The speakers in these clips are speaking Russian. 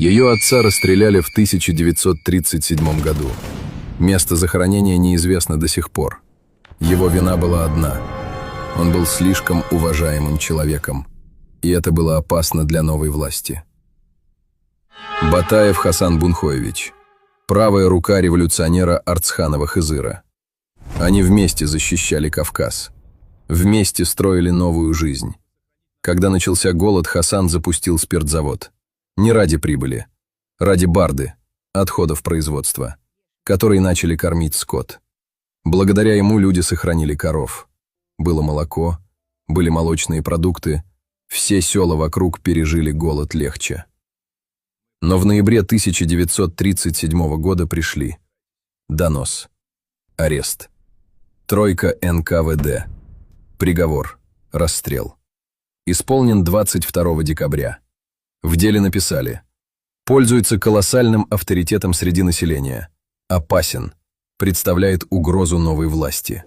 Ее отца расстреляли в 1937 году. Место захоронения неизвестно до сих пор. Его вина была одна. Он был слишком уважаемым человеком, и это было опасно для новой власти. Батаев Хасан Бунхоевич, правая рука революционера Арцханова Хызыра. Они вместе защищали Кавказ. Вместе строили новую жизнь. Когда начался голод, Хасан запустил спиртзавод. Не ради прибыли, ради барды, отходов производства, которые начали кормить скот. Благодаря ему люди сохранили коров. Было молоко, были молочные продукты, все села вокруг пережили голод легче. Но в ноябре 1937 года пришли донос, арест, тройка НКВД, приговор, расстрел. Исполнен 22 декабря. В деле написали: пользуется колоссальным авторитетом среди населения, опасен, представляет угрозу новой власти.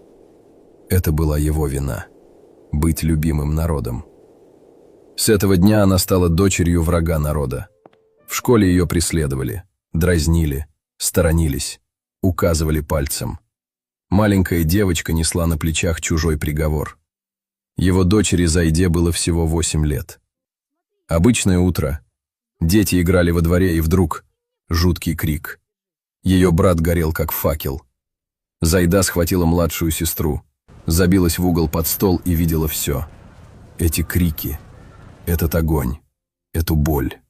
Это была его вина – быть любимым народом. С этого дня она стала дочерью врага народа. В школе ее преследовали, дразнили, сторонились, указывали пальцем. Маленькая девочка несла на плечах чужой приговор. Его дочери Зайде было всего 8 лет. Обычное утро. Дети играли во дворе, и вдруг жуткий крик. Ее брат горел, как факел. Зайда схватила младшую сестру, забилась в угол под стол и видела все. Эти крики, этот огонь, эту боль.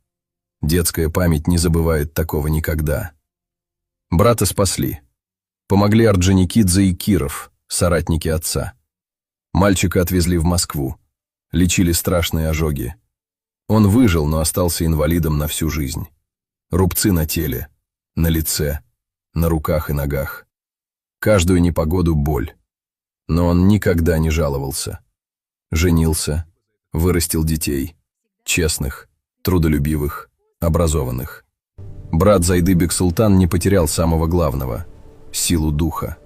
Детская память не забывает такого никогда. Брата спасли. Помогли Орджоникидзе и Киров, соратники отца. Мальчика отвезли в Москву. Лечили страшные ожоги. Он выжил, но остался инвалидом на всю жизнь. Рубцы на теле, на лице, на руках и ногах. Каждую непогоду боль. Но он никогда не жаловался. Женился, вырастил детей. Честных, трудолюбивых, образованных. Брат Зайды Бексултан не потерял самого главного – силу духа.